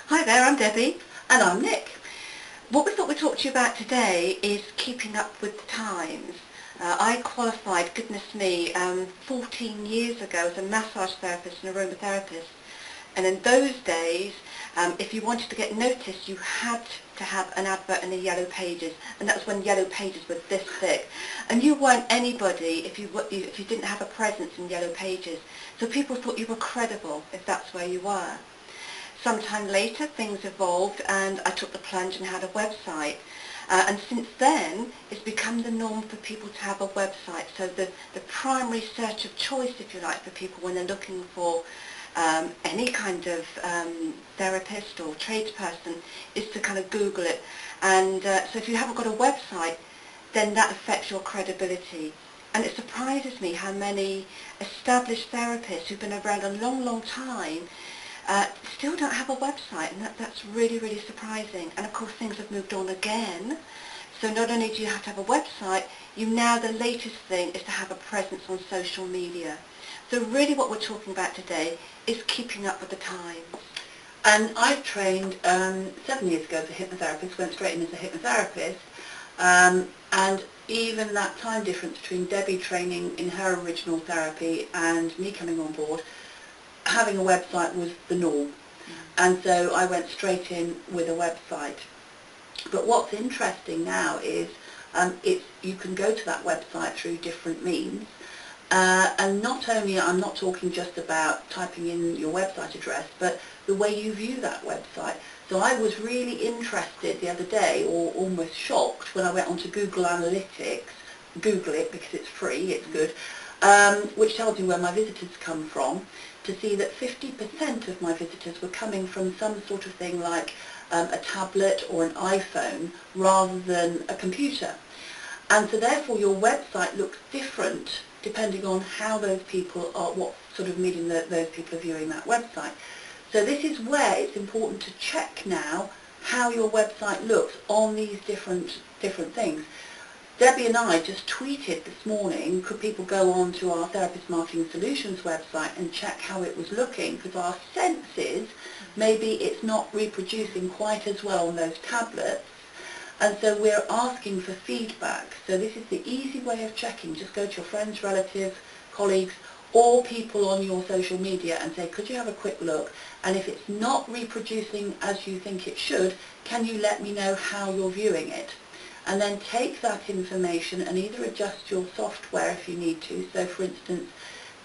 Hi there, I'm Debbie. And I'm Nick. What we thought we'd talk to you about today is keeping up with the times. I qualified, goodness me, 14 years ago as a massage therapist and aromatherapist. And in those days, if you wanted to get noticed, you had to have an advert in the Yellow Pages. And that was when Yellow Pages were this thick. And you weren't anybody if you didn't have a presence in Yellow Pages. So people thought you were credible if that's where you were. Sometime later things evolved and I took the plunge and had a website. And since then it's become the norm for people to have a website. So the primary search of choice, if you like, for people when they're looking for any kind of therapist or tradesperson is to kind of Google it. And so if you haven't got a website, then that affects your credibility. And it surprises me how many established therapists who've been around a long, long time still don't have a website, and that's really, really surprising. And of course things have moved on again, so not only do you have to have a website, the latest thing is to have a presence on social media. So really what we're talking about today is keeping up with the times. And I trained 7 years ago as a hypnotherapist, went straight in as a hypnotherapist, and even that time difference between Debbie training in her original therapy and me coming on board, having a website was the norm. And so I went straight in with a website. But what's interesting now is you can go to that website through different means. And not only, I'm not talking just about typing in your website address, but the way you view that website. So I was really interested the other day, or almost shocked, when I went onto Google Analytics. Google it because it's free, it's good, which tells me where my visitors come from, to see that 50% of my visitors were coming from some sort of thing like a tablet or an iPhone rather than a computer. And so therefore your website looks different depending on how those people are, what sort of medium those people are viewing that website. So this is where it's important to check now how your website looks on these different things. Debbie and I just tweeted this morning, could people go on to our Therapist Marketing Solutions website and check how it was looking, because our sense is maybe it's not reproducing quite as well on those tablets, and so we're asking for feedback. So this is the easy way of checking. Just go to your friends, relatives, colleagues, or people on your social media and say, could you have a quick look, and if it's not reproducing as you think it should, can you let me know how you're viewing it? And then take that information and either adjust your software if you need to. So for instance,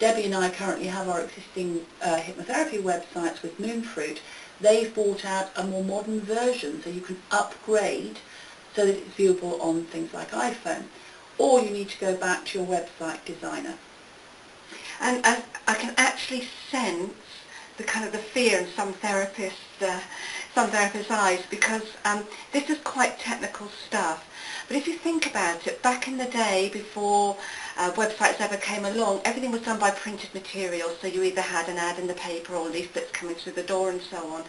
Debbie and I currently have our existing hypnotherapy websites with Moonfruit. They've brought out a more modern version, so you can upgrade so that it's viewable on things like iPhone. Or you need to go back to your website designer. And I can actually sense the kind of the fear in some therapists' eyes, because this is quite technical stuff. But if you think about it, back in the day before websites ever came along, everything was done by printed material, so you either had an ad in the paper or leaflets coming through the door and so on.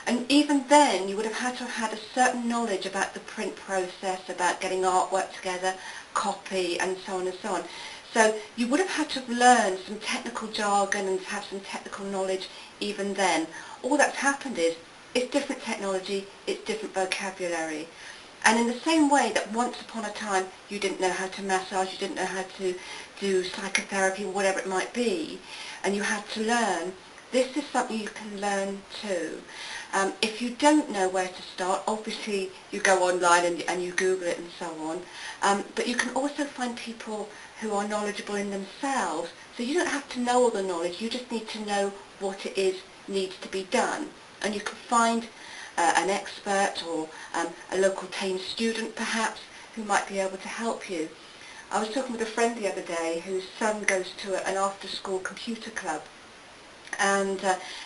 And even then you would have had to have had a certain knowledge about the print process, about getting artwork together, copy and so on and so on. So you would have had to learn some technical jargon and have some technical knowledge even then. All that's happened is it's different technology, it's different vocabulary. And in the same way that once upon a time you didn't know how to massage, you didn't know how to do psychotherapy, whatever it might be, and you had to learn, this is something you can learn too. If you don't know where to start, obviously you go online and you Google it and so on, but you can also find people who are knowledgeable in themselves, so you don't have to know all the knowledge, you just need to know what it is needs to be done. And you can find an expert or a local TAME student perhaps who might be able to help you. I was talking with a friend the other day whose son goes to an after-school computer club, and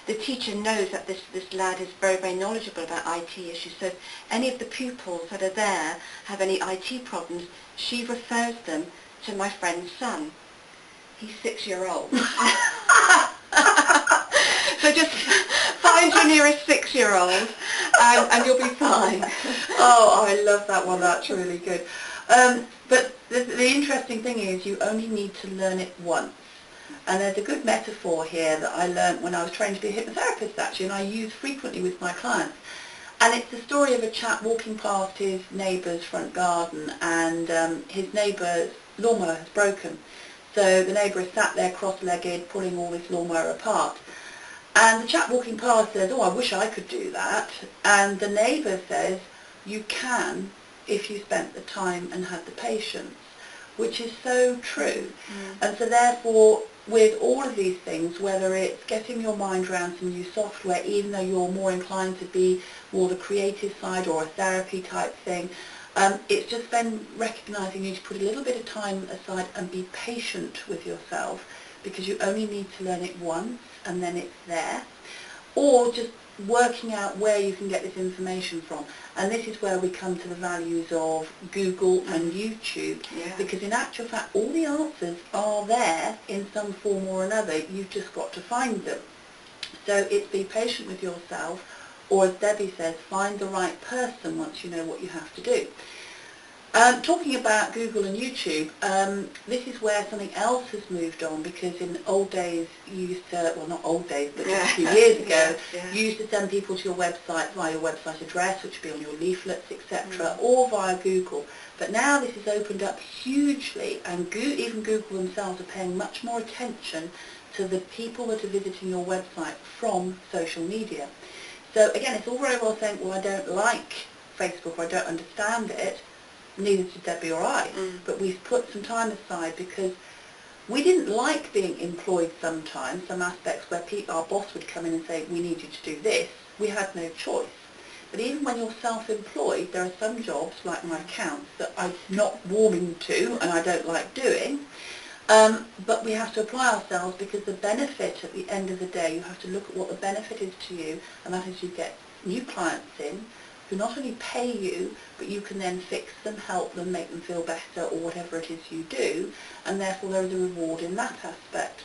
the teacher knows that this lad is very, very knowledgeable about IT issues, so if any of the pupils that are there have any IT problems, she refers them to my friend's son. He's 6-year-old. So just find your nearest 6-year-old and you'll be fine. Oh, I love that one, that's really good. But the interesting thing is you only need to learn it once. And there's a good metaphor here that I learnt when I was trained to be a hypnotherapist actually, and I use frequently with my clients. And it's the story of a chap walking past his neighbour's front garden, and his neighbour's lawnmower has broken. So the neighbour is sat there cross-legged pulling all this lawnmower apart. And the chap walking past says, "Oh, I wish I could do that." And the neighbour says, "You can if you spent the time and had the patience," which is so true. And so therefore, with all of these things, whether it's getting your mind around some new software, even though you're more inclined to be more the creative side or a therapy type thing, it's just then recognising you need to put a little bit of time aside and be patient with yourself, because you only need to learn it once and then it's there. Or just working out where you can get this information from. And this is where we come to the values of Google and YouTube, because in actual fact all the answers are there in some form or another. You've just got to find them. So it's be patient with yourself, or as Debbie says, find the right person once you know what you have to do. Talking about Google and YouTube, this is where something else has moved on, because in old days you used to, well not old days, but just a few years ago, you used to send people to your website via your website address, which would be on your leaflets, etc., or via Google. But now this has opened up hugely, and even Google themselves are paying much more attention to the people that are visiting your website from social media. So again, it's all very well saying, well, I don't like Facebook, or I don't understand it. Neither did Debbie or I, but we've put some time aside because we didn't like being employed sometimes, some aspects where our boss would come in and say, we need you to do this. We had no choice. But even when you're self-employed, there are some jobs, like my accounts, that I'm not warming to and I don't like doing, but we have to apply ourselves, because the benefit at the end of the day, you have to look at what the benefit is to you, and that is you get new clients in, who not only pay you, but you can then fix them, help them, make them feel better, or whatever it is you do, and therefore there is a reward in that aspect.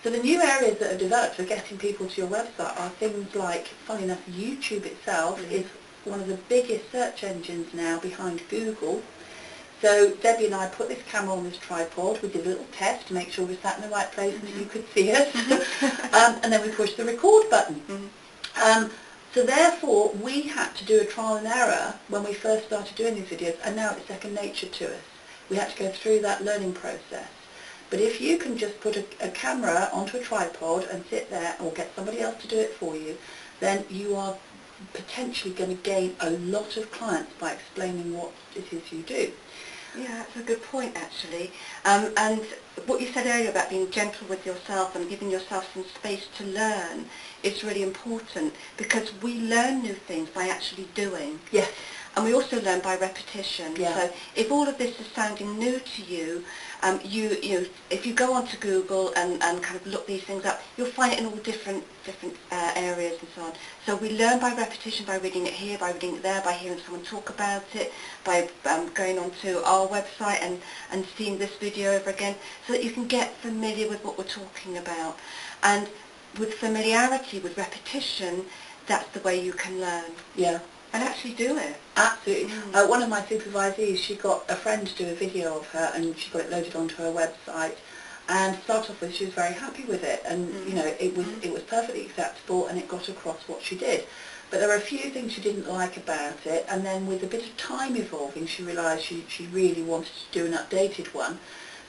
So the new areas that are developed for getting people to your website are things like, funny enough, YouTube itself is one of the biggest search engines now behind Google. So Debbie and I put this camera on this tripod, we did a little test to make sure we sat in the right place and that you could see us, and then we pushed the record button. So therefore, we had to do a trial and error when we first started doing these videos, and now it's second nature to us. We had to go through that learning process. But if you can just put a camera onto a tripod and sit there, or get somebody else to do it for you, then you are potentially going to gain a lot of clients by explaining what it is you do. Yeah, that's a good point actually. And what you said earlier about being gentle with yourself and giving yourself some space to learn is really important, because we learn new things by actually doing. Yes. And we also learn by repetition. Yeah. So if all of this is sounding new to you, if you go onto Google and kind of look these things up, you'll find it in all different areas and so on. So we learn by repetition, by reading it here, by reading it there, by hearing someone talk about it, by going onto our website and seeing this video over again, so that you can get familiar with what we're talking about. And with familiarity, with repetition, that's the way you can learn. Yeah. And actually do it. Absolutely. One of my supervisees, she got a friend to do a video of her, and she got it loaded onto her website. And to start off with, she was very happy with it, and you know, it was perfectly acceptable, and it got across what she did. But there were a few things she didn't like about it, and then with a bit of time evolving, she realised she really wanted to do an updated one.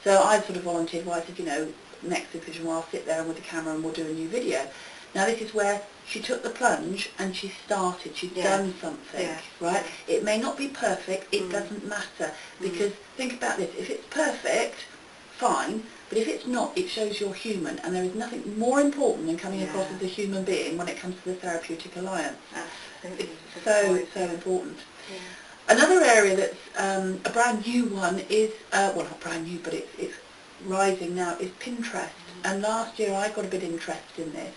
So I sort of volunteered. Well, I said, you know, next supervision, I'll sit there with the camera and we'll do a new video. Now this is where she took the plunge and she started, she's done something, right? It may not be perfect, it doesn't matter, because think about this, if it's perfect, fine, but if it's not, it shows you're human, and there is nothing more important than coming across as a human being when it comes to the Therapeutic Alliance. Absolutely. It's so important. Another area that's a brand new one is, well not brand new, but it's rising now, is Pinterest. And last year I got a bit interested in this.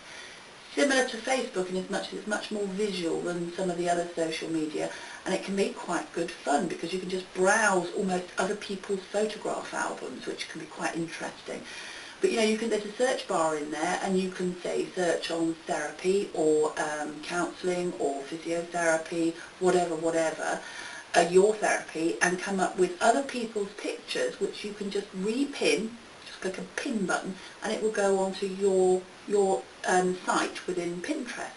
Similar to Facebook in as much as it's much more visual than some of the other social media, and it can be quite good fun because you can just browse almost other people's photograph albums, which can be quite interesting. But you know, there's a search bar in there, and you can say search on therapy or counselling or physiotherapy, whatever, your therapy, and come up with other people's pictures, which you can just repin, just click a pin button, and it will go onto your site within Pinterest.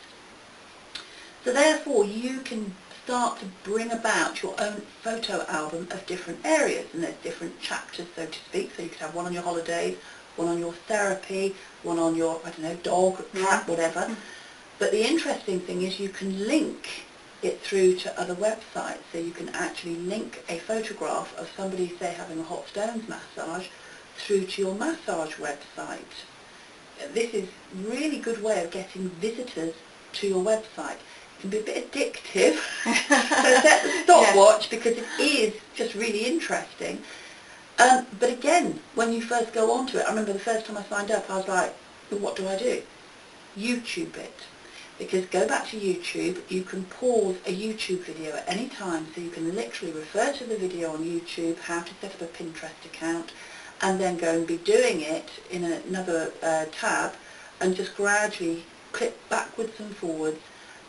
So therefore you can start to bring about your own photo album of different areas, and there's different chapters, so to speak. So you could have one on your holidays, one on your therapy, one on your, I don't know, dog, cat, whatever. But the interesting thing is you can link it through to other websites. So you can actually link a photograph of somebody, say, having a hot stones massage through to your massage website. This is a really good way of getting visitors to your website. It can be a bit addictive, so set the stopwatch, because it is just really interesting. But again, when you first go onto it, I remember the first time I signed up, I was like, well, what do I do? YouTube it. Because go back to YouTube, you can pause a YouTube video at any time, so you can literally refer to the video on YouTube, how to set up a Pinterest account, and then go and be doing it in another tab, and just gradually click backwards and forwards,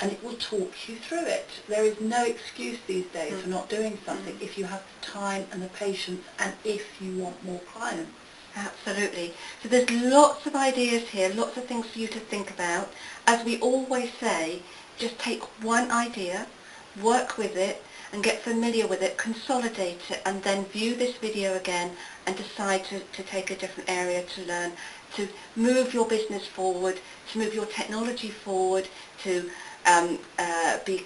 and it will talk you through it. There is no excuse these days for not doing something if you have the time and the patience, and if you want more clients. Absolutely. So there's lots of ideas here, lots of things for you to think about. As we always say, just take one idea, work with it, and get familiar with it, consolidate it, and then view this video again and decide to take a different area to learn, to move your business forward, to move your technology forward, to be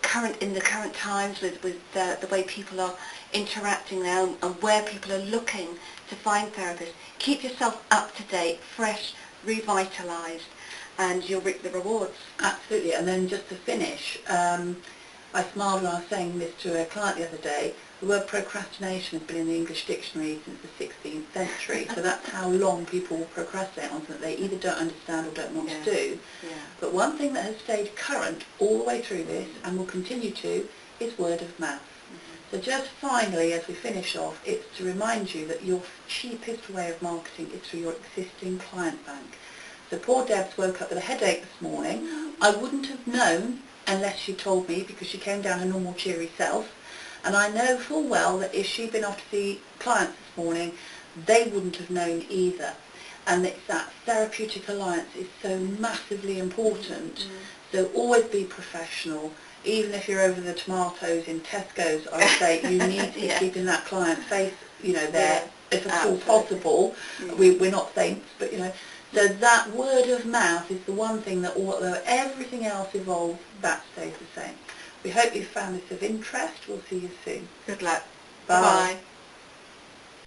current in the current times with the way people are interacting now and where people are looking to find therapists. Keep yourself up to date, fresh, revitalised, and you'll reap the rewards. Absolutely. And then just to finish, I smiled when I was saying this to a client the other day. The word procrastination has been in the English dictionary since the 16th century, so that's how long people procrastinate on something they either don't understand or don't want to do. Yeah. But one thing that has stayed current all the way through this, and will continue to, is word of mouth. So just finally, as we finish off, it's to remind you that your cheapest way of marketing is through your existing client bank. So poor Debs woke up with a headache this morning. I wouldn't have known unless she told me, because she came down a normal cheery self. And I know full well that if she'd been off to see clients this morning, they wouldn't have known either. And it's that therapeutic alliance is so massively important. So always be professional. Even if you're over the tomatoes in Tesco's, I would say you need to be keeping that client face, there, if at all possible. We're not saints, but, so that word of mouth is the one thing that, although everything else evolves, that stays the same. We hope you found this of interest. We'll see you soon. Good luck. Bye. Bye.